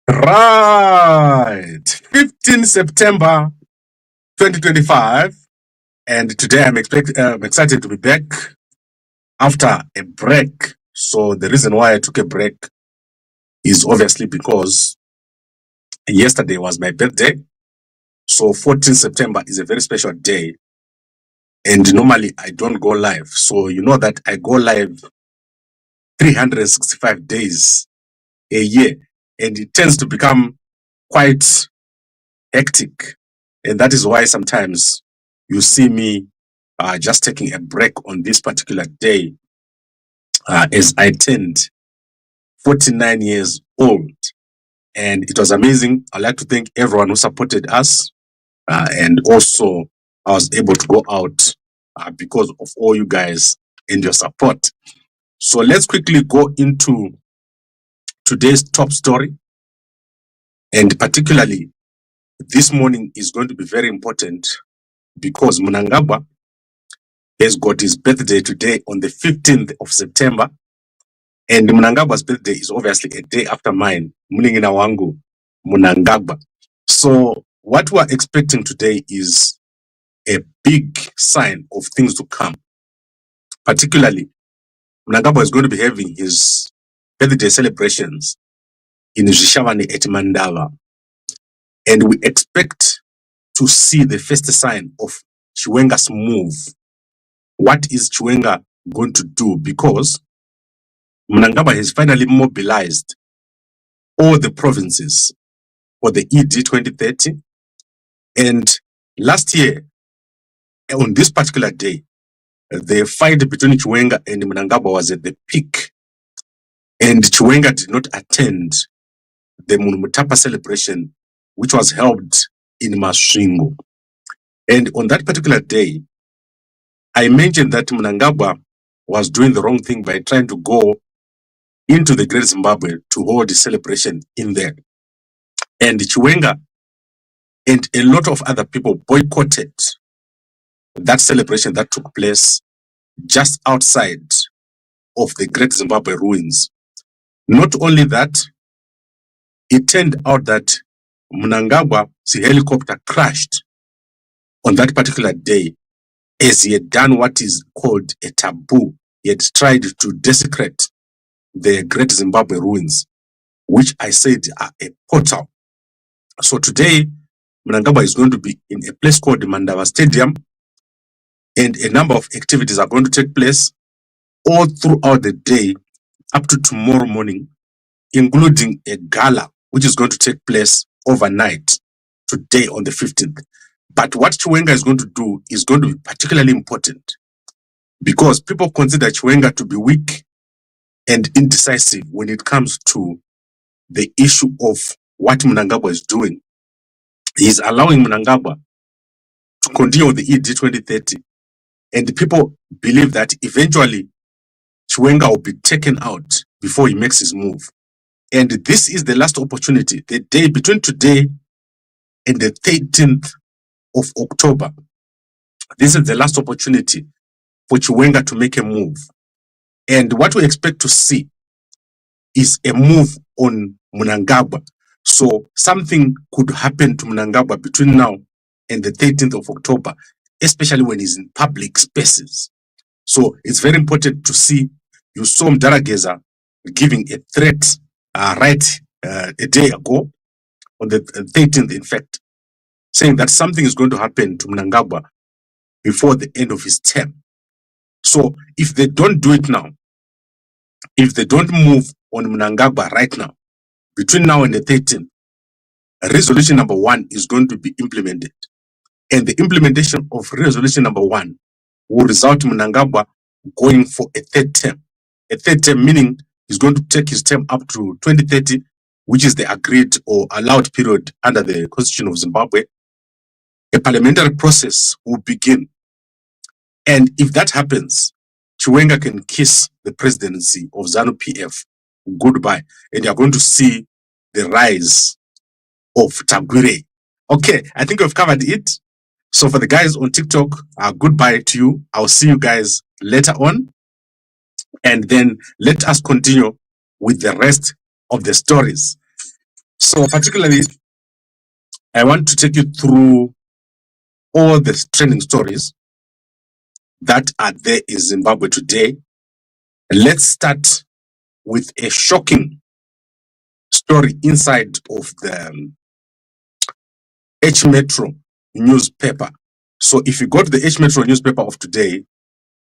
Right, 15 September 2025, and today I'm excited to be back after a break. So the reason why I took a break is obviously because yesterday was my birthday. So 14 September is a very special day, and normally I don't go live. So you know that I go live 365 days a year, and it tends to become quite hectic. And that is why sometimes you see me just taking a break on this particular day as I turned 49 years old. And it was amazing. I'd like to thank everyone who supported us. And also, I was able to go out because of all you guys and your support. So let's quickly go into today's top story. And particularly, this morning is going to be very important because Mnangagwa has got his birthday today on the 15th of September. And Mnangagwa's birthday is obviously a day after mine, Muningina Wangu, Mnangagwa. So what we're expecting today is a big sign of things to come. Particularly, Mnangagwa is going to be having his birthday celebrations in Zvishavane at Mandava. And we expect to see the first sign of Chiwenga's move. What is Chiwenga going to do? Because Mnangagwa has finally mobilized all the provinces for the ED 2030. And last year, on this particular day, the fight between Chiwenga and Mnangagwa was at the peak. And Chiwenga did not attend the Munumutapa celebration, which was held in Masvingo. And on that particular day, I mentioned that Mnangagwa was doing the wrong thing by trying to go into the Great Zimbabwe to hold the celebration in there. And Chiwenga and a lot of other people boycotted that celebration that took place just outside of the Great Zimbabwe ruins. Not only that, it turned out that Mnangagwa's helicopter crashed on that particular day as he had done what is called a taboo. He had tried to desecrate the Great Zimbabwe ruins, which I said are a portal. So today, Mnangagwa is going to be in a place called the Mandava Stadium, and a number of activities are going to take place all throughout the day up to tomorrow morning, including a gala, which is going to take place overnight today on the 15th. But what Chiwenga is going to do is going to be particularly important because people consider Chiwenga to be weak and indecisive when it comes to the issue of what Mnangagwa is doing. He's allowing Mnangagwa to continue the ED 2030, and people believe that eventually Chiwenga will be taken out before he makes his move. And this is the last opportunity, the day between today and the 13th of October. This is the last opportunity for Chiwenga to make a move. And what we expect to see is a move on Mnangagwa. So something could happen to Mnangagwa between now and the 13th of October, especially when he's in public spaces. So it's very important to see. You saw Mdarageza giving a threat a day ago, on the 13th, in fact, saying that something is going to happen to Mnangagwa before the end of his term. So if they don't do it now, if they don't move on Mnangagwa right now, between now and the 13th, resolution number 1 is going to be implemented. And the implementation of resolution number 1 will result in Mnangagwa going for a third term. A third term meaning he's going to take his term up to 2030, which is the agreed or allowed period under the Constitution of Zimbabwe. A parliamentary process will begin. And if that happens, Chiwenga can kiss the presidency of ZANU-PF goodbye. And you're going to see the rise of Tagwire. Okay, I think we've covered it. So for the guys on TikTok, goodbye to you. I'll see you guys later on. and then let us continue with the rest of the stories. So particularly, I want to take you through all the trending stories that are there in Zimbabwe today. Let's start with a shocking story inside of the H Metro newspaper. So if you go to the H Metro newspaper of today,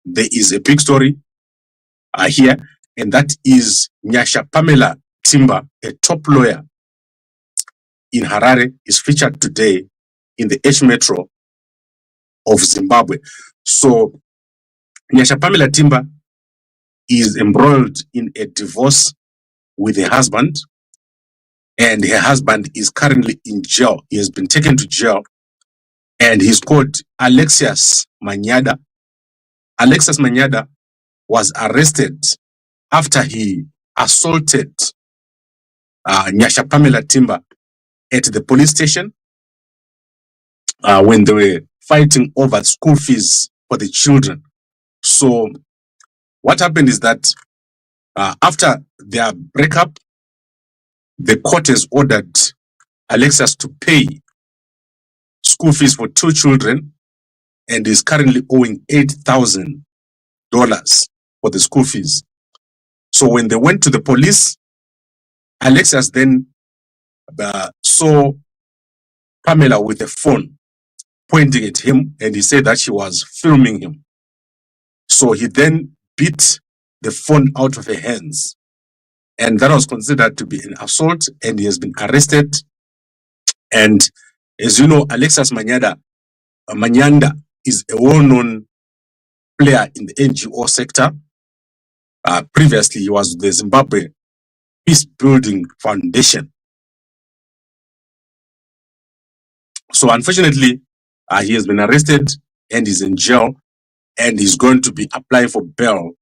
there is a big story here, and that is Nyasha Pamella Timba, a top lawyer in Harare, is featured today in the H Metro of Zimbabwe. So Nyasha Pamella Timba is embroiled in a divorce with her husband, and her husband is currently in jail. He has been taken to jail, and he's called Alexius Manyanda. Alexius Manyanda was arrested after he assaulted Nyasha Pamella Timba at the police station when they were fighting over school fees for the children. So what happened is that after their breakup, the court has ordered Alexius to pay school fees for 2 children, and is currently owing $8,000 for the school fees. So when they went to the police, Alexius then saw Pamela with a phone pointing at him, and he said that she was filming him. So he then beat the phone out of her hands, and that was considered to be an assault, and he has been arrested. And as you know, Alexius Manyanda is a well-known player in the NGO sector. Previously, he was the Zimbabwe Peace Building Foundation. So unfortunately, he has been arrested and is in jail, and he's going to be applying for bail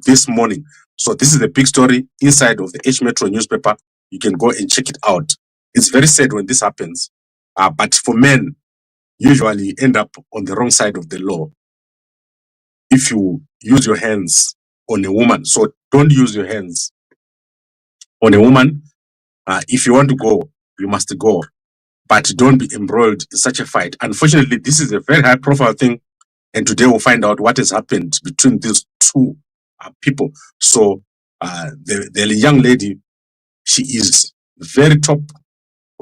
this morning. So this is the big story inside of the H Metro newspaper. You can go and check it out. It's very sad when this happens, but for men, usually end up on the wrong side of the law if you use your hands on a woman. So don't use your hands on a woman. If you want to go, you must go, but don't be embroiled in such a fight. Unfortunately, this is a very high profile thing, and today we'll find out what has happened between these two people. So the young lady, she is very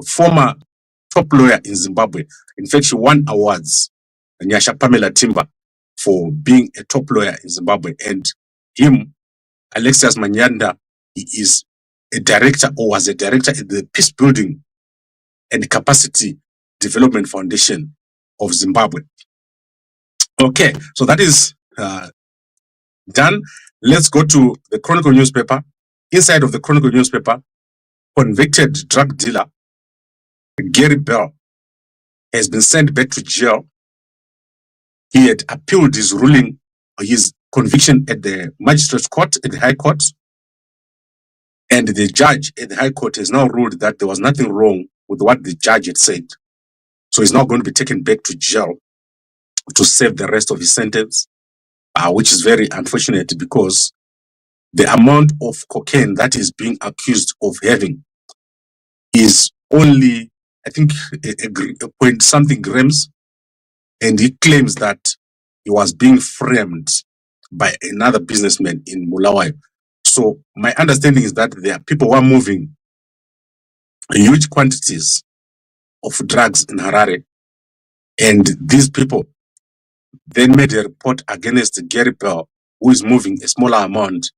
former top lawyer in Zimbabwe. In fact, she won awards, Nyasha Pamella Timba, for being a top lawyer in Zimbabwe. And him, Alexius Manyanda, he is a director, or was a director at the Peace Building and Capacity Development Foundation of Zimbabwe. Okay, so that is done. Let's go to the Chronicle newspaper. Inside of the Chronicle newspaper, convicted drug dealer Gary Bell has been sent back to jail. He had appealed his ruling, his conviction at the magistrate's court, at the High Court, and the judge at the High Court has now ruled that there was nothing wrong with what the judge had said. So he's now going to be taken back to jail to serve the rest of his sentence, which is very unfortunate because the amount of cocaine that is being accused of having is only, I think, a point something grams, and he claims that he was being framed by another businessman in Bulawayo. So my understanding is that there are people who are moving huge quantities of drugs in Harare, and these people then made a report against Gary Bell, who is moving a smaller amount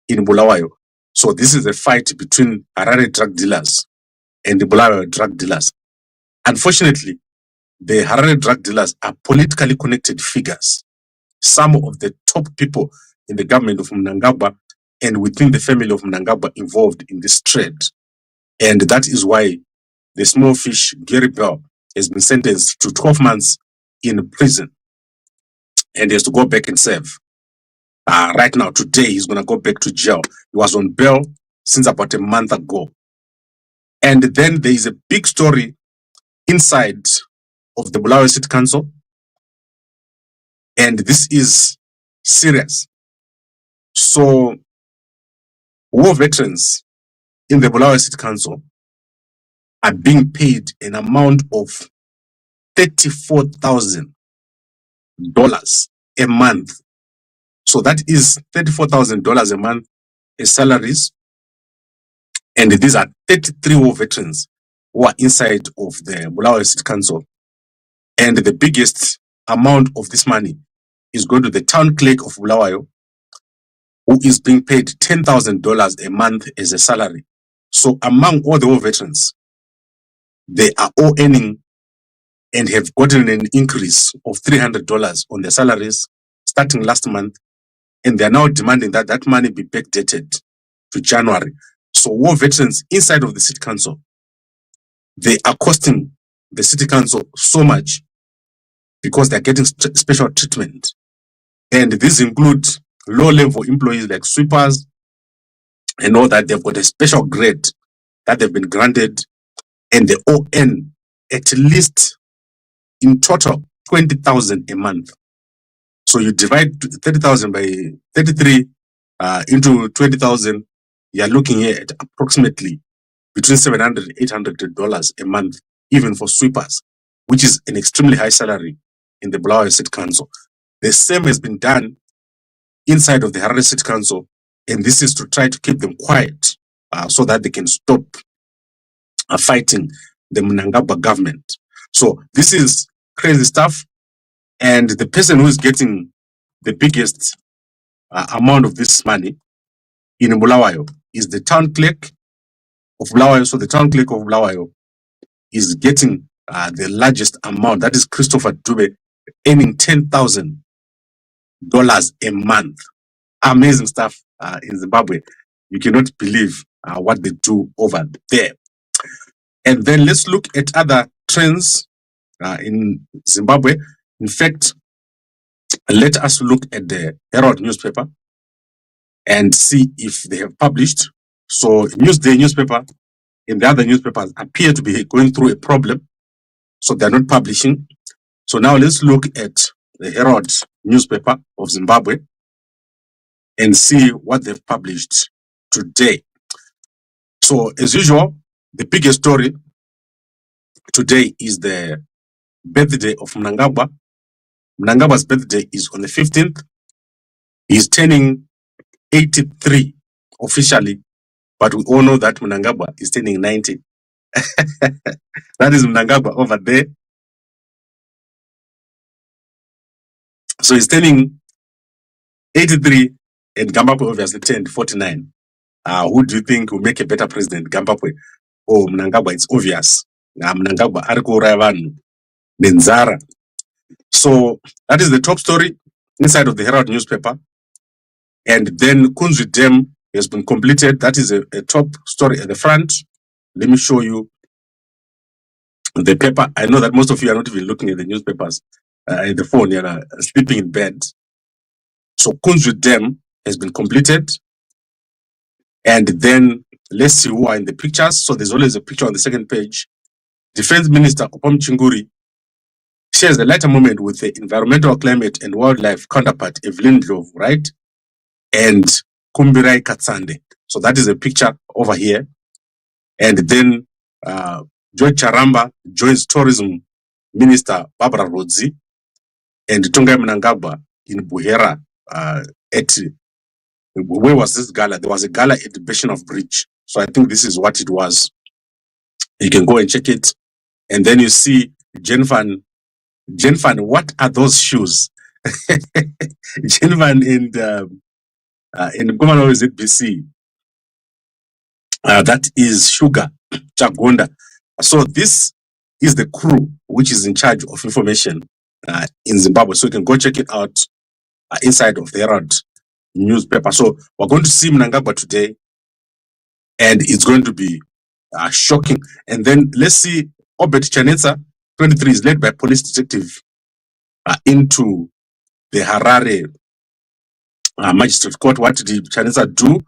in Bulawayo. So this is a fight between Harare drug dealers and the Bulawayo drug dealers. Unfortunately, the Harare drug dealers are politically connected figures. Some of the top people in the government of Mnangagwa and within the family of Mnangagwa involved in this trade. And that is why the small fish, Gary Bell, has been sentenced to 12 months in prison, and he has to go back and serve. Right now, today, he's going to go back to jail. He was on bail since about a month ago. And then there is a big story inside of the Bulawayo City Council, and this is serious. So war veterans in the Bulawayo City Council are being paid an amount of $34,000 a month. So that is $34,000 a month as salaries. And these are 33 war veterans who are inside of the Bulawayo City Council. And the biggest amount of this money is going to the town clerk of Bulawayo, who is being paid $10,000 a month as a salary. So among all the war veterans, they are all earning and have gotten an increase of $300 on their salaries starting last month. And they are now demanding that that money be backdated to January. So war veterans inside of the city council, they are costing the city council so much because they're getting special treatment. And these include low-level employees like sweepers and all that. They've got a special grade that they've been granted, and they all earn at least in total 20,000 a month. So you divide 30,000 by 33 into 20,000, you're looking here at approximately between $700 and $800 a month, even for sweepers, which is an extremely high salary in the Bulawayo City Council. The same has been done inside of the Harare City Council, and this is to try to keep them quiet so that they can stop fighting the Mnangagwa government. So this is crazy stuff, and the person who is getting the biggest amount of this money in Bulawayo is the town clerk of Bulawayo. So the town clerk of Bulawayo is getting the largest amount. That is Christopher Dube, earning $10,000 a month. Amazing stuff in Zimbabwe. You cannot believe what they do over there. And then let's look at other trends in Zimbabwe. In fact, let us look at the Herald newspaper and see if they have published. So Newsday newspaper and the other newspapers appear to be going through a problem, so they're not publishing. So now let's look at the Herald newspaper of Zimbabwe and see what they've published today. So as usual, the biggest story today is the birthday of Mnangagwa. Mnangagwa's birthday is on the 15th. He's turning 83 officially, but we all know that Mnangagwa is turning 90. That is Mnangagwa over there. So he's turning 83, and Gambakwe obviously turned 49. Who do you think will make a better president, Gambakwe or Mnangagwa? It's obvious. Mnangagwa arikuuraya vanhu nenzara. So that is the top story inside of the Herald newspaper. And then Kunzwi Dam has been completed. That is a top story at the front. Let me show you the paper. I know that most of you are not even looking at the newspapers at the phone. You're sleeping in bed. So Kunzwi Dam has been completed. And then let's see who are in the pictures. So there's always a picture on the second page. Defense Minister Opom Chinguri shares a lighter moment with the environmental, climate and wildlife counterpart Evelyn Dlove, right? And Kumbirai Katsande. So that is a picture over here. And then Joy Charamba joins Tourism Minister Barbara Rodzi and Tongai Mnangagwa in Buhera where was this gala? There was a gala at the Basin of Bridge. So I think this is what it was. You can go and check it. And then you see Jen Van, what are those shoes? Jen Van in Kumano is BC. That is Sugar Chagonda. So this is the crew which is in charge of information in Zimbabwe. So you can go check it out inside of the Herald newspaper. So we're going to see Mnangagwa today, and it's going to be shocking. And then let's see Obed Chanetsa, 23, is led by police detective into the Harare magistrate court. What did Chanetsa do?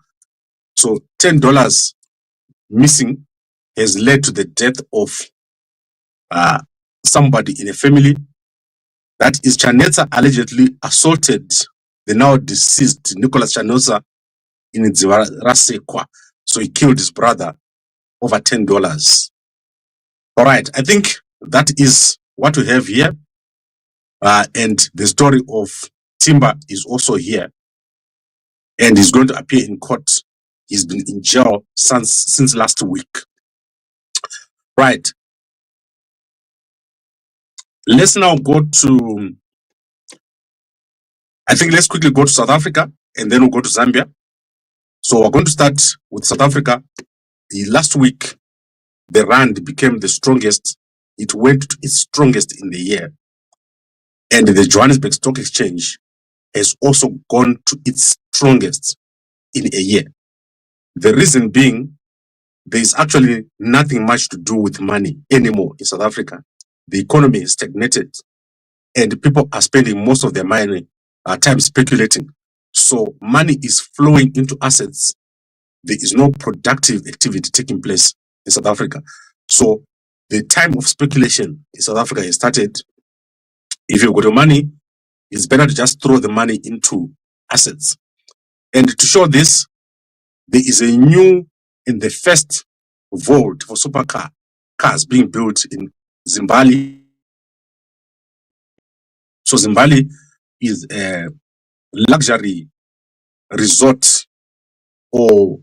So $10 missing has led to the death of somebody in a family. That is Chanetsa allegedly assaulted the now deceased Nicholas Chanosa in Dzivarasekwa. So he killed his brother over $10. All right, I think that is what we have here. And the story of Timba is also here. And he's going to appear in court. He's been in jail since last week. Right. Let's now go to, I think let's quickly go to South Africa and then we'll go to Zambia. So we're going to start with South Africa. Last week, the rand became the strongest. It went to its strongest in the year. And the Johannesburg Stock Exchange has also gone to its strongest in a year. The reason being, there is actually nothing much to do with money anymore in South Africa. The economy is stagnated and people are spending most of their money time speculating. So money is flowing into assets. There is no productive activity taking place in South Africa. So the time of speculation in South Africa has started. If you've got your money, it's better to just throw the money into assets. And to show this, there is a new, in the first vault for cars being built in Zimbabwe. So Zimbabwe is a luxury resort or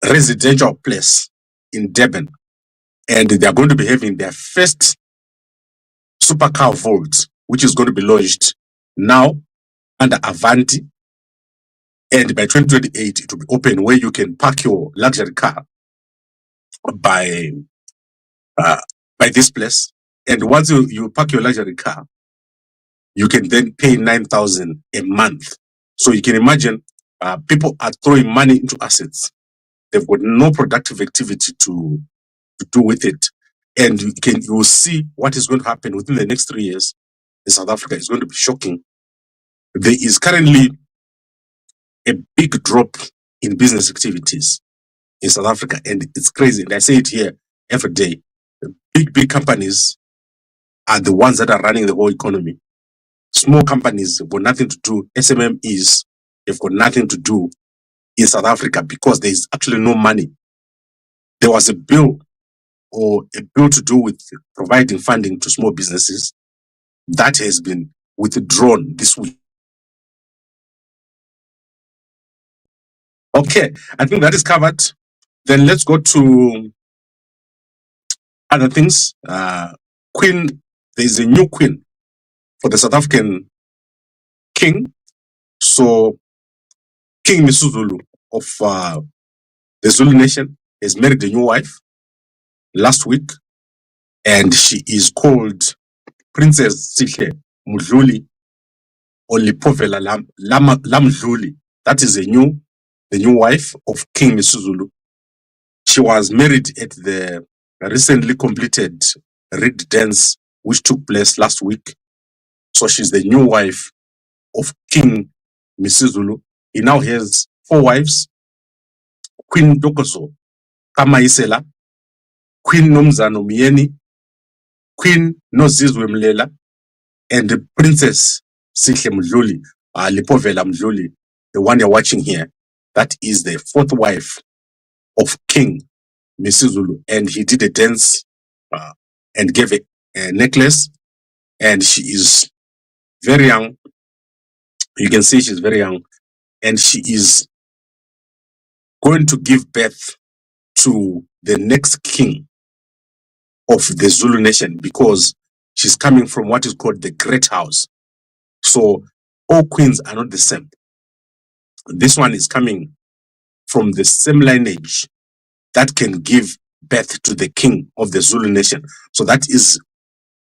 residential place in Durban. And they are going to be having their first supercar vault, which is going to be launched now under Avanti. And by 2028, it will be open where you can park your luxury car by this place. And once you park your luxury car, you can then pay 9,000 a month. So you can imagine people are throwing money into assets. They've got no productive activity to do with it. And you will see what is going to happen within the next 3 years in South Africa. It's going to be shocking. There is currently a big drop in business activities in South Africa, and it's crazy. And I say it here every day. Big companies are the ones that are running the whole economy. Small companies have got nothing to do. SMMEs have got nothing to do in South Africa because there is actually no money. There was a bill to do with providing funding to small businesses that has been withdrawn this week. Okay, I think that is covered. Then let's go to other things. Queen, there is a new queen for the South African king. So King Misuzulu of the Zulu nation has married a new wife last week, and she is called Princess Sihle Mudluli or Lipovela Lamdluli. That is the new wife of King Misuzulu. She was married at the recently completed Reed dance, which took place last week. So she's the new wife of King Misuzulu. He now has 4 wives: Queen Dokozo Kamaisela, Queen Nomzano Mieni, Queen Nozizwe Mlela, and the Princess Sihle Mdluli, Lipovela Mdluli, the one you're watching here. That is the 4th wife of King Misuzulu. And he did a dance and gave a necklace. And she is very young. You can see she's very young. And she is going to give birth to the next king of the Zulu nation, because she's coming from what is called the Great House. So all queens are not the same. This one is coming from the same lineage that can give birth to the king of the Zulu nation. So that is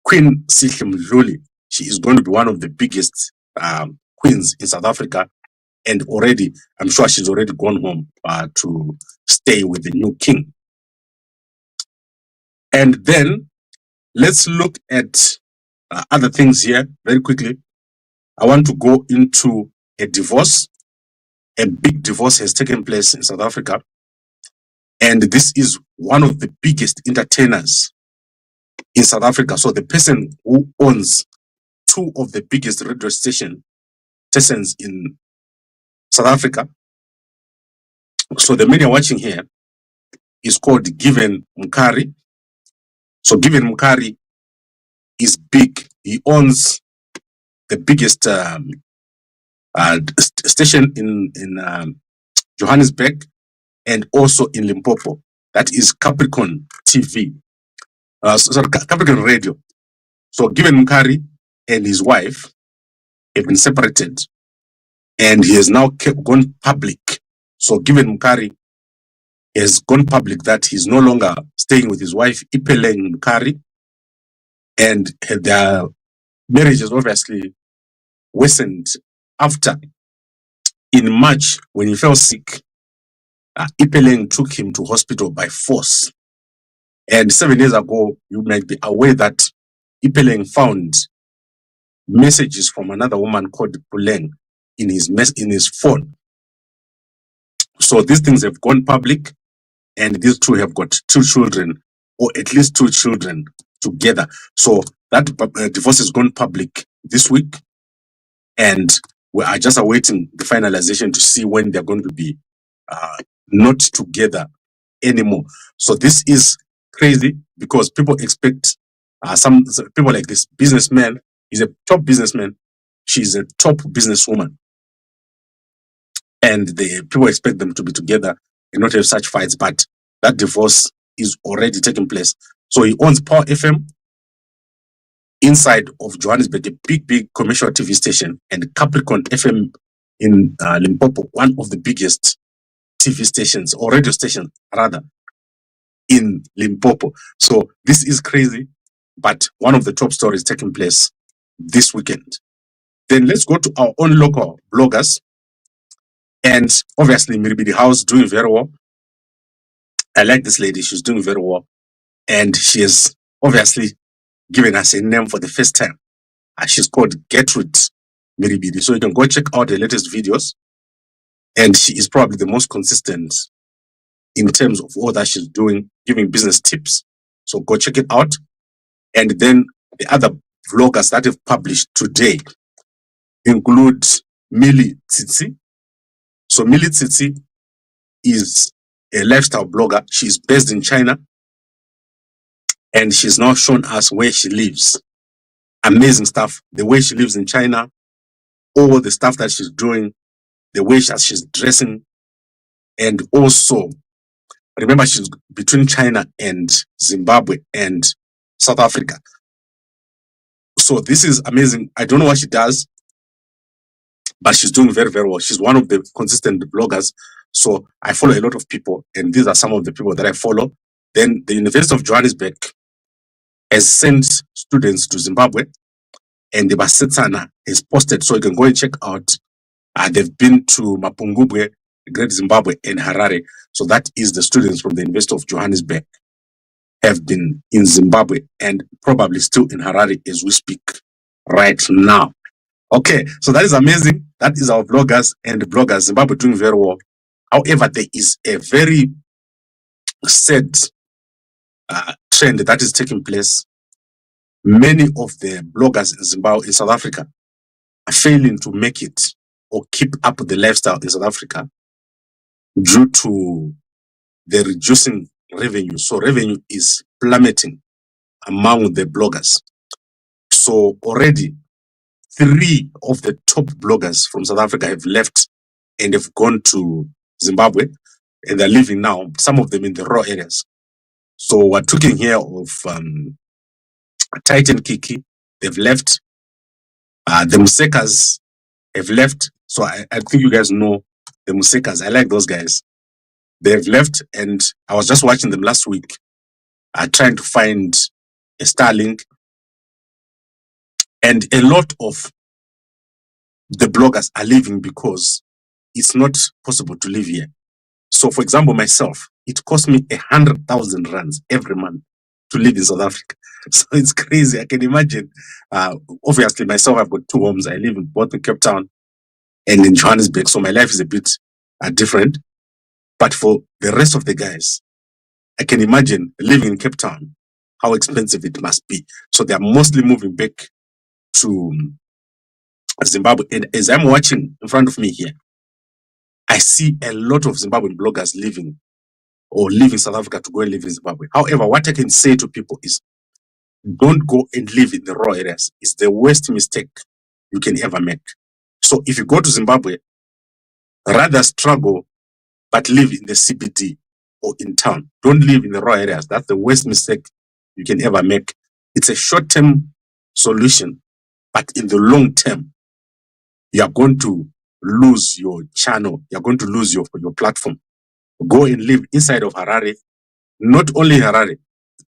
Queen Sihle Mdluli. She is going to be one of the biggest queens in South Africa. And already, I'm sure she's already gone home to stay with the new king. And then let's look at other things here very quickly. I want to go into a divorce. A big divorce has taken place in South Africa. And this is one of the biggest entertainers in South Africa. So the person who owns 2 of the biggest radio stations stations in South Africa. So the man you're watching here is called Given Mukari. So Given Mukari is big. He owns the biggest station in Johannesburg and also in Limpopo. That is Capricorn TV. Sorry, Capricorn Radio. So Given Mukari and his wife have been separated, and he has now gone public. So Given Mukari has gone public that he's no longer staying with his wife, Ipeleng Mukari, and their marriage is obviously worsened after, in March, when he fell sick, Ipeleng took him to hospital by force. And 7 years ago, you might be aware that Ipeleng found messages from another woman called Puleng in his phone. So these things have gone public, and these two have got 2 children, or at least 2 children together. So that divorce has gone public this week, and we are just awaiting the finalization to see when they're going to be not together anymore. So this is crazy, because people expect some people like this businessman. He's a top businessman. She's a top businesswoman, and the people expect them to be together and not have such fights. But that divorce is already taking place. So he owns Power FM inside of Johannesburg, a big commercial TV station, and Capricorn FM in Limpopo, one of the biggest TV stations, or radio stations rather, in Limpopo. So this is crazy, but one of the top stories taking place this weekend. Then let's go to our own local bloggers. And obviously Miribidi House doing very well. I like this lady, she's doing very well. And she has obviously given us a name for the first time. She's called Gertrude Miribidi. So you can go check out the latest videos. And she is probably the most consistent in terms of all that she's doing, giving business tips. So go check it out. And then the other vloggers that have published today include Millie Tsitsi. So Millie Tsitsi is a lifestyle blogger. She's based in China, and she's now shown us where she lives. Amazing stuff. The way she lives in China, all the stuff that she's doing, the way she's dressing, and also remember she's between China and Zimbabwe and South Africa. So this is amazing. I don't know what she does, but she's doing very well. She's one of the consistent bloggers. So I follow a lot of people, and these are some of the people that I follow. Then the University of Johannesburg has sent students to Zimbabwe, and the Basetsana is posted, so you can go and check out. They've been to Mapungubwe, Great Zimbabwe, and Harare. So that is the students from the University of Johannesburg have been in Zimbabwe and probably still in Harare as we speak right now. Okay, so that is amazing. That is our vloggers and bloggers. Zimbabwe doing very well. However, there is a very sad trend that is taking place. Many of the bloggers in Zimbabwe, in South Africa, are failing to make it or keep up the lifestyle in South Africa due to the reducing revenue. So revenue is plummeting among the bloggers. So already 3 of the top bloggers from South Africa have left and have gone to Zimbabwe, and they're living now, some of them in the raw areas. So we're talking here of Titan Kiki, they've left. The Musekas have left. So I think you guys know the Musekas. I like those guys. They've left, and I was just watching them last week, trying to find a Starlink. And a lot of the bloggers are leaving because it's not possible to live here. So for example, myself, it costs me 100,000 rands every month to live in South Africa. So it's crazy. I can imagine. Obviously, myself, I've got 2 homes. I live in both in Cape Town and in Johannesburg. So my life is a bit different. But for the rest of the guys, I can imagine living in Cape Town, how expensive it must be. So they are mostly moving back to Zimbabwe. And as I'm watching in front of me here, I see a lot of Zimbabwean bloggers leaving South Africa to go and live in Zimbabwe. However, what I can say to people is don't go and live in the raw areas. It's the worst mistake you can ever make. So if you go to Zimbabwe, rather struggle, but live in the CBD or in town. Don't live in the raw areas. That's the worst mistake you can ever make. It's a short-term solution, but in the long term, you are going to lose your channel. You're going to lose your platform. Go and live inside of Harare, not only Harare,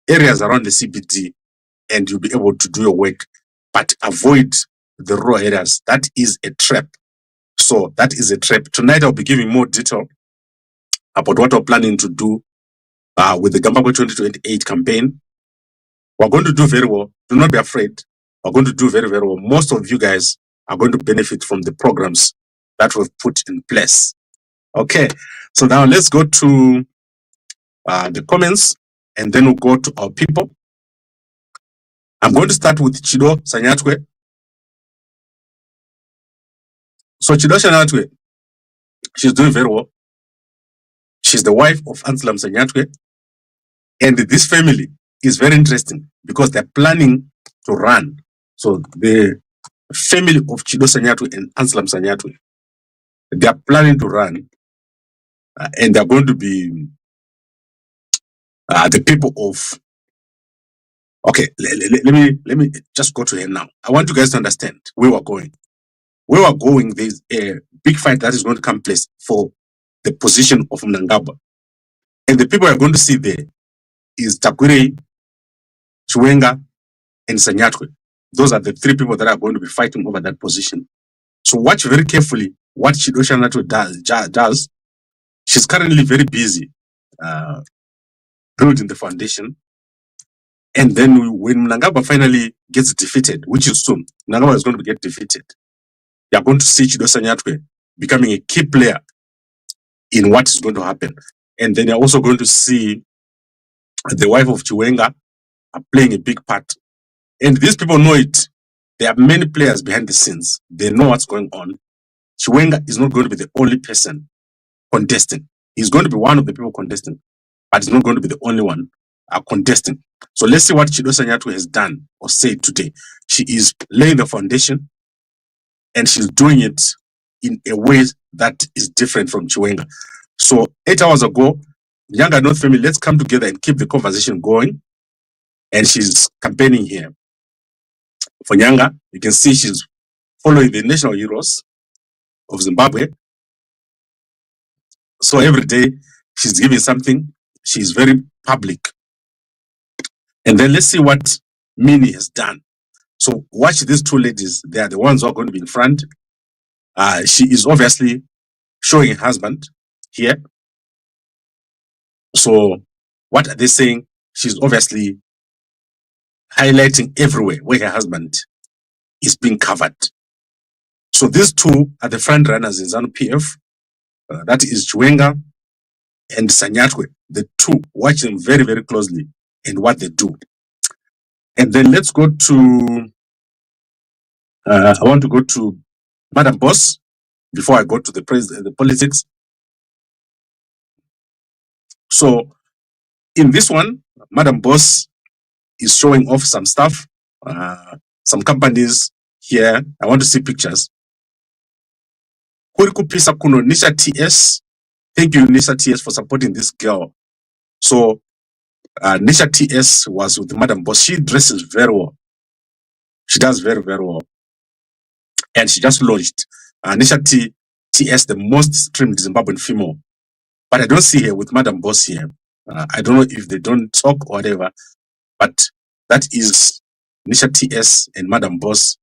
areas around the CBD, and you'll be able to do your work, but avoid the raw areas. That is a trap. So that is a trap. Tonight, I'll be giving more detail about what we're planning to do with the Gambakwe 2028 campaign. We're going to do very well. Do not be afraid. We're going to do very, very well. Most of you guys are going to benefit from the programs that we've put in place. Okay, so now let's go to the comments, and then we'll go to our people. I'm going to start with Chido Sanyatwe. So Chido Sanyatwe, she's doing very well. She's the wife of Anselam Sanyatwe. And this family is very interesting because they're planning to run. So the family of Chido Sanyatwe and Anselam Sanyatwe, they are planning to run, and they're going to be the people of. Okay, let me just go to here now. I want you guys to understand where we're going. Where we're going, there's a big fight that is going to come place for the position of Mnangagwa, and the people are going to see there is Takwire, Chiwenga, and Sanyatwe. Those are the three people that are going to be fighting over that position. So watch very carefully what Chido Sanyatwe does. She's currently very busy building the foundation. And then when Mnangagwa finally gets defeated, which is soon, Mnangagwa is going to get defeated. You are going to see Chido Sanyatwe becoming a key player in what is going to happen. And then you're also going to see the wife of Chiwenga playing a big part. And these people know it. There are many players behind the scenes. They know what's going on. Chiwenga is not going to be the only person contesting. He's going to be one of the people contesting, but he's not going to be the only one contesting. So let's see what Chido Sanyatwe has done or said today. She is laying the foundation, and she's doing it in a way that is different from Chiwenga. So 8 hours ago, Younger North family, let's come together and keep the conversation going. And she's campaigning here. For Nyanga, you can see she's following the national heroes of Zimbabwe. So every day she's giving something. She's very public. And then let's see what Minnie has done. So watch these two ladies. They are the ones who are going to be in front. She is obviously showing her husband here. So what are they saying? She's obviously highlighting everywhere where her husband is being covered. So these two are the front runners in ZANU-PF. That is Chiwenga and Sanyatwe. The two, watch them very, very closely and what they do. And then let's go to, I want to go to Madam Boss before I go to the politics. So in this one, Madam Boss is showing off some stuff, some companies here. I want to see pictures. Kurikupisa kuno Nisha TS. Thank you, Nisha TS, for supporting this girl. So Nisha TS was with Madam Boss. She dresses very well. She does very, very well. And she just launched Nisha TS, the most streamed Zimbabwean female. But I don't see her with Madam Boss here. I don't know if they don't talk or whatever, but that is Nisha TS and Madam Boss.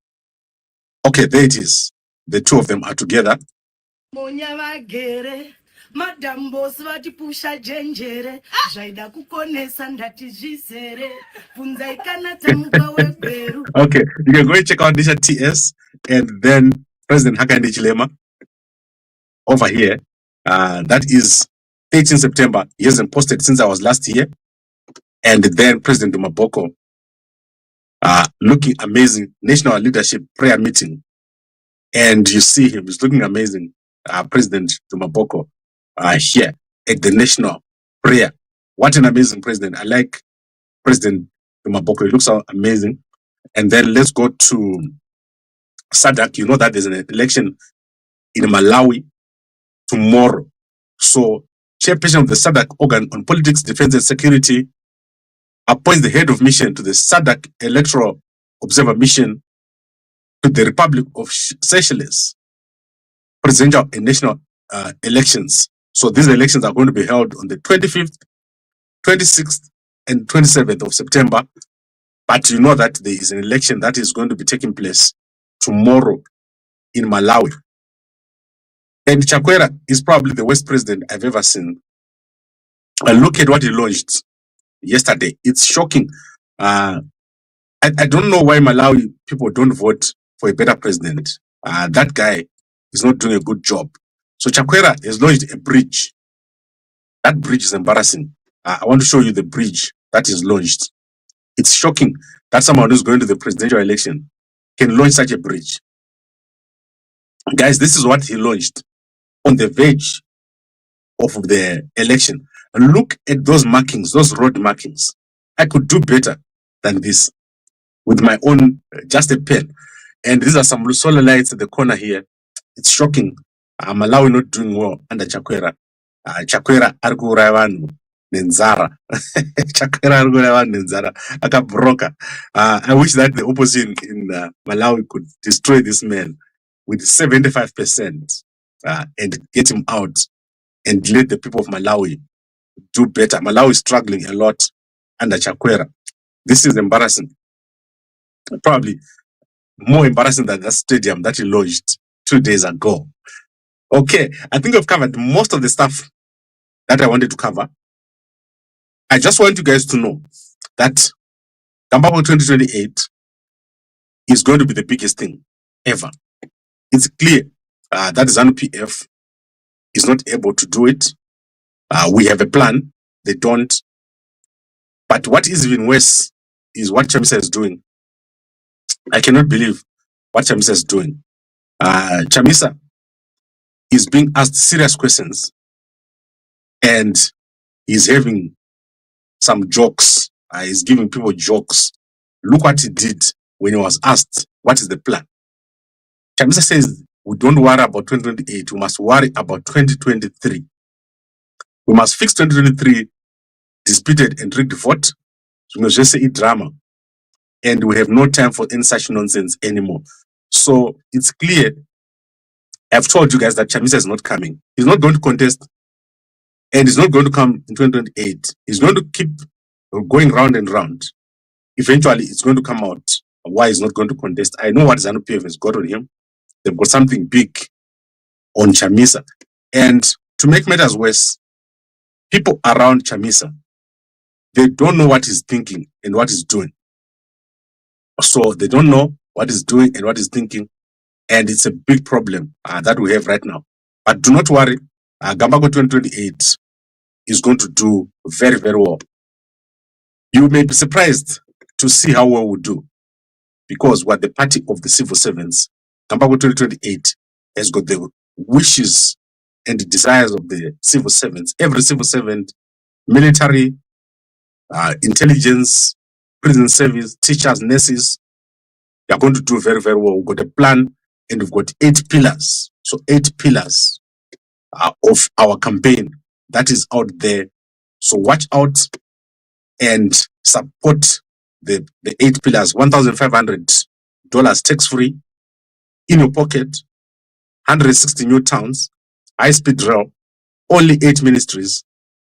Okay, there it is. The two of them are together. Madam Boss vatipusha jenjere zvaida kukonesa ndati zvizere bvunza ikanata muka wegweru. Okay, you can go and check out Nisha TS and then President Hakainde Hichilema over here. That is 18 September. He hasn't posted since I was last here. And then President Maboko looking amazing. National Leadership Prayer Meeting. And you see him, he's looking amazing. President Dumaboko here at the national prayer. What an amazing president. I like President Dumaboko. He looks so amazing. And then let's go to SADC. You know that there's an election in Malawi tomorrow. So chairperson of the SADC organ on politics, defense and security appoints the head of mission to the SADC electoral observer mission to the Republic of Seychelles presidential and national elections. So these elections are going to be held on the 25th, 26th, and 27th of September. But you know that there is an election that is going to be taking place tomorrow in Malawi. And Chakwera is probably the worst president I've ever seen. Look at what he launched yesterday. It's shocking. I don't know why Malawi people don't vote for a better president. That guy is not doing a good job. So Chakwera has launched a bridge. That bridge is embarrassing. I want to show you the bridge that is launched. It's shocking that someone who's going to the presidential election can launch such a bridge. Guys, this is what he launched on the verge of the election. Look at those markings, those road markings. I could do better than this with my own, just a pen. And these are some solar lights at the corner here. It's shocking. Malawi not doing well under Chakwera. Chakwera Arguravan Nenzara. Chakwera Arguravan Nenzara. Akabroka. I wish that the opposition in Malawi could destroy this man with 75% and get him out and let the people of Malawi do better. Malawi is struggling a lot under Chakwera. This is embarrassing. Probably more embarrassing than that stadium that he launched 2 days ago. Okay, I think I've covered most of the stuff that I wanted to cover. I just want you guys to know that Gambakwe 2028 is going to be the biggest thing ever. It's clear that ZANU-PF is not able to do it. We have a plan. They don't. But what is even worse is what Chamisa is doing. I cannot believe what Chamisa is doing. Chamisa is being asked serious questions and he's having some jokes. He's giving people jokes. Look what he did when he was asked, what is the plan? Chamisa says, we don't worry about 2028. We must worry about 2023. We must fix 2023 disputed and rigged vote. We must just say it drama. And we have no time for any such nonsense anymore. So it's clear. I've told you guys that Chamisa is not coming. He's not going to contest. And he's not going to come in 2028. He's going to keep going round and round. Eventually, it's going to come out why he's not going to contest. I know what ZANU-PF has got on him. They've got something big on Chamisa. And to make matters worse, people around Chamisa, they don't know what he's thinking and what he's doing. So they don't know what he's doing and what he's thinking. And it's a big problem that we have right now. But do not worry. Gambakwe 2028 is going to do very, very well. You may be surprised to see how well we do because we're the party of the civil servants. Gambakwe 2028 has got the wishes and the desires of the civil servants. Every civil servant, military, intelligence, prison service, teachers, nurses, they are going to do very, very well. We've got a plan and we've got 8 pillars. So 8 pillars of our campaign that is out there. So watch out and support the 8 pillars. $1,500 tax-free in your pocket, 160 new towns, high-speed rail, only 8 ministries,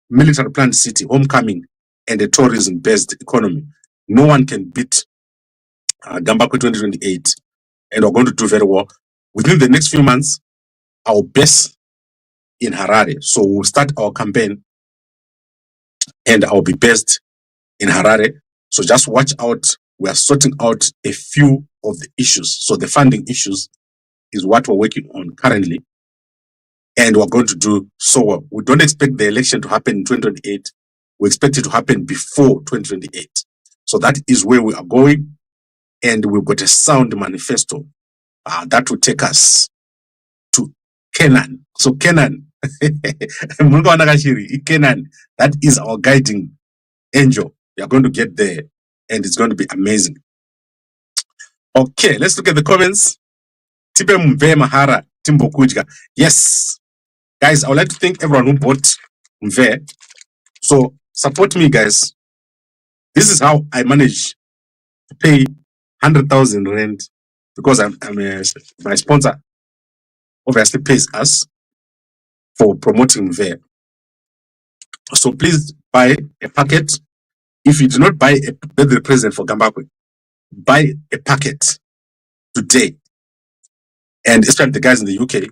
military planned city, homecoming, and a tourism-based economy. No one can beat Gambakwe 2028, and we're going to do very well. Within the next few months, our base in Harare. So we'll start our campaign and I'll be based in Harare. So just watch out. We are sorting out a few of the issues. So the funding issues is what we're working on currently. And we're going to do so well. We don't expect the election to happen in 2028. We expect it to happen before 2028. So that is where we are going. And we've got a sound manifesto that will take us to Canaan. So Canaan, Canaan, that is our guiding angel. We are going to get there and it's going to be amazing. Okay, let's look at the comments. Tipe Mve Mahara Timbokujga. Yes, guys, I would like to thank everyone who bought Mve. So support me, guys. This is how I manage to pay 100,000 rand because my sponsor obviously pays us for promoting Mve. So please buy a packet. If you do not buy a birthday present for Gambakwe, buy a packet today. And especially the guys in the UK,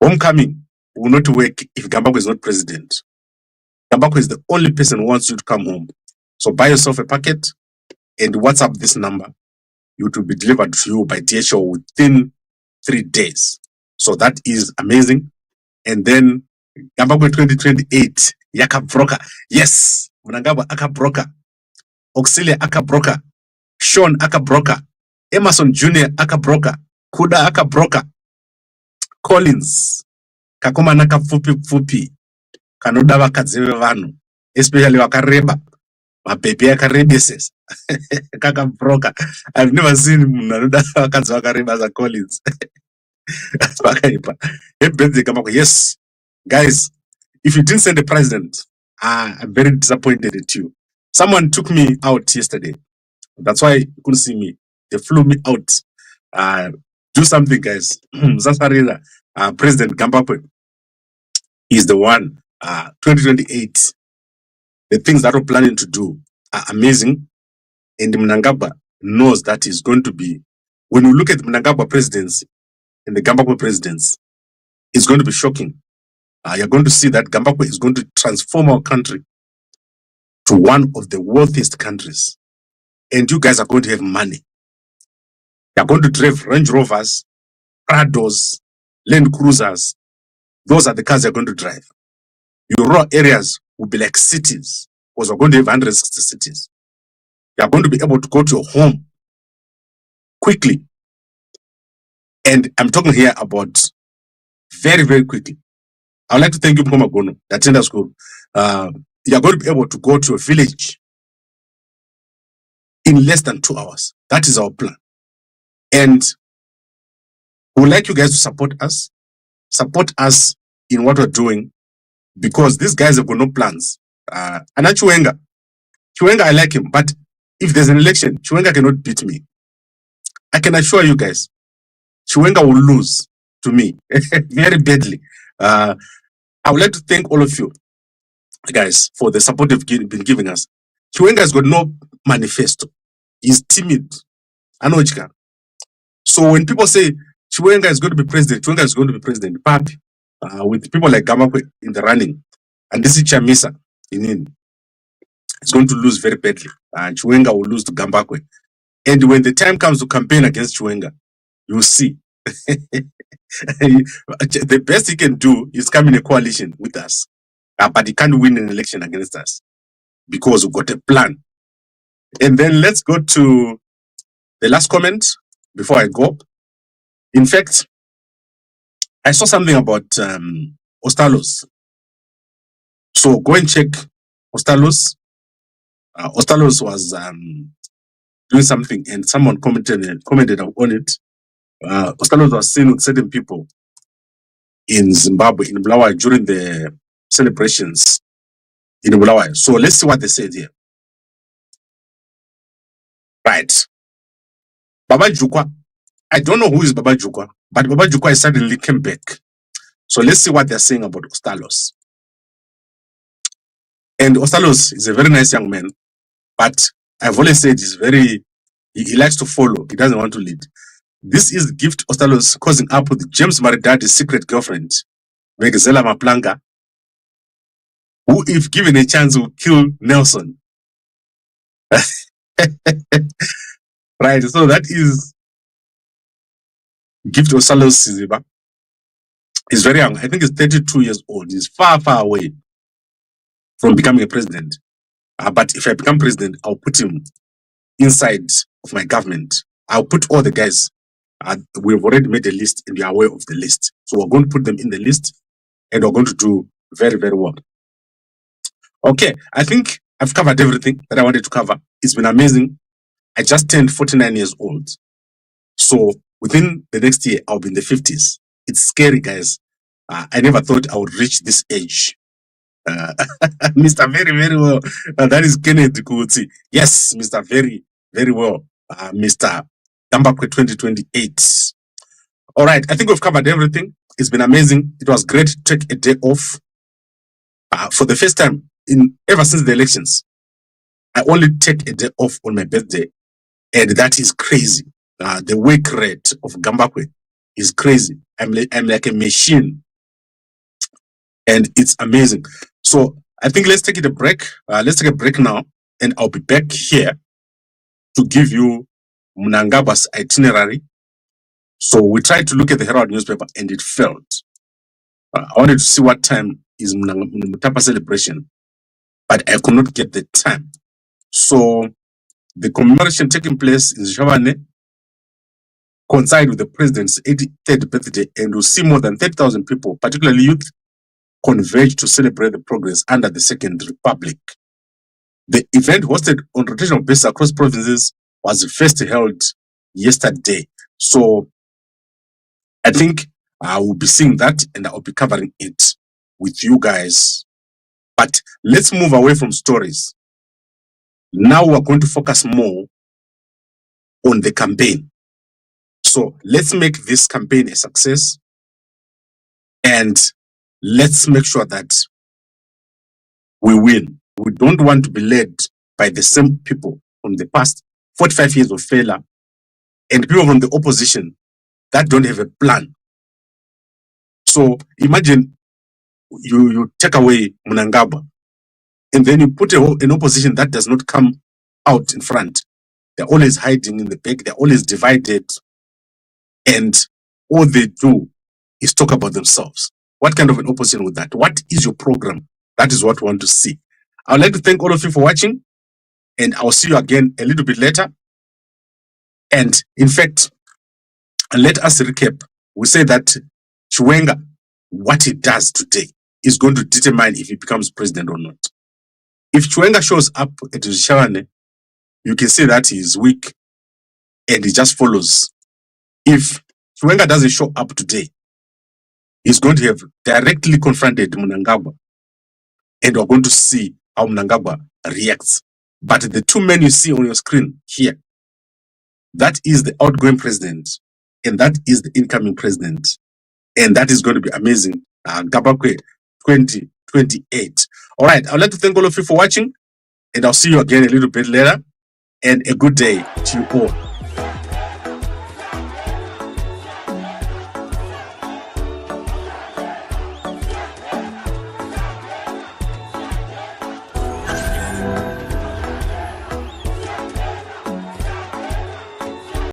homecoming will not work if Gambakwe is not president. Gambakwe is the only person who wants you to come home. So buy yourself a packet and WhatsApp this number. It will be delivered to you by DHL within 3 days. So that is amazing. And then Gambakwe 2028, Yaka Broker. Yes, Mnangagwa Aka Broker. Auxilia Aka Broker. Sean Aka Broker. Emerson Jr. Aka Broker. Kuda Aka Broker. Collins. Kakoma Naka Fupi. Kanoda Wakadzeve Vanu. Especially Wakareba. Mapepe Akarebeses. Kaka Broker. I've never seen Nanoda Wakadzeve Wakareba as a Collins. Yes, guys, if you didn't send the president, I'm very disappointed at you. Someone took me out yesterday. That's why you couldn't see me. They flew me out. Do something, guys. Zasarira, President Gambakwe is the one. 2028, the things that we're planning to do are amazing. And Mnangagwa knows that is going to be, when we look at Mnangagwa presidency and the Gambakwe presidents, it's going to be shocking. You're going to see that Gambakwe is going to transform our country to one of the wealthiest countries. And you guys are going to have money. You're going to drive Range Rovers, Prados, Land Cruisers. Those are the cars you're going to drive. Your rural areas will be like cities, because we're going to have 160 cities. You're going to be able to go to your home quickly. And I'm talking here about very, very quickly. I would like to thank you, Mkoma Gono, that tender school. You're going to be able to go to a village in less than 2 hours. That is our plan. And we would like you guys to support us in what we're doing, because these guys have got no plans. And Chiwenga, I like him, but if there's an election, Chiwenga cannot beat me. I can assure you guys, Chiwenga will lose to me very badly. I would like to thank all of you guys for the support you've been giving us. Chiwenga has got no manifesto. He's timid. Anojika. So when people say Chiwenga is going to be president, Papi, with people like Gambakwe in the running, and this is Chamisa it's going to lose very badly. Chiwenga will lose to Gambakwe. And when the time comes to campaign against Chiwenga, you will see. The best he can do is come in a coalition with us. But he can't win an election against us because we've got a plan. And then let's go to the last comment before I go. In fact, I saw something about Ostalos. So go and check Ostalos. Ostalos was doing something and someone commented on it. Ostalos was seen with certain people in Zimbabwe, in Bulawayo, during the celebrations in Bulawayo. So let's see what they said here. Right. Baba Jukwa. I don't know who is Baba Jukwa, but Baba Jukwa suddenly came back. So let's see what they're saying about Ostalos. And Ostalos is a very nice young man, but I've always said he likes to follow. He doesn't want to lead. This is Gift Ostalos causing up with James Maridadi's secret girlfriend, Megazela Maplanga, who, if given a chance, will kill Nelson. Right, so that is Gift Ostalos Siziba. He's very young. I think he's 32 years old. He's far, far away from becoming a president. But if I become president, I'll put him inside of my government. I'll put all the guys we've already made a list and we are aware of the list. So we're going to put them in the list and we're going to do very, very well. Okay, I think I've covered everything that I wanted to cover. It's been amazing. I just turned 49 years old. So within the next year, I'll be in the 50s. It's scary, guys. I never thought I would reach this age. Mr. Very, very well. That is Kenneth Kuti. Yes, Mr. Very, very well. Mr. Gambakwe 2028. All right, I think we've covered everything. It's been amazing. It was great to take a day off. For the first time ever since the elections, I only take a day off on my birthday, and that is crazy. The wake rate of Gambakwe is crazy. I'm like a machine, and it's amazing. So I think let's take a break. Let's take a break now, and I'll be back here to give you Mnangagwa's itinerary. So we tried to look at the Herald newspaper, and it failed. I wanted to see what time is Mutapa celebration, but I could not get the time. So the commemoration taking place in Zvishavane coincide with the president's 83rd birthday, and we'll see more than 30,000 people, particularly youth, converge to celebrate the progress under the Second Republic. The event, hosted on rotational basis across provinces, was first held yesterday. So I think I will be seeing that, and I'll be covering it with you guys. But let's move away from stories. Now we're going to focus more on the campaign. So let's make this campaign a success, and let's make sure that we win. We don't want to be led by the same people from the past 45 years of failure and people from the opposition that don't have a plan. So imagine you take away Mnangagwa, and then you put an opposition that does not come out in front. They're always hiding in the back. They're always divided. And all they do is talk about themselves. What kind of an opposition with that? What is your program? That is what we want to see. I would like to thank all of you for watching, and I'll see you again a little bit later. And in fact, let us recap. We say that Chiwenga, what he does today is going to determine if he becomes president or not. If Chiwenga shows up at Zvishavane, you can see that he is weak and he just follows. If Chiwenga doesn't show up today, he's going to have directly confronted Mnangagwa, and we're going to see how Mnangagwa reacts. But the two men you see on your screen here, that is the outgoing president, and that is the incoming president. And that is going to be amazing. Gambakwe 2028. All right, I'd like to thank all of you for watching, and I'll see you again a little bit later. And a good day to you all.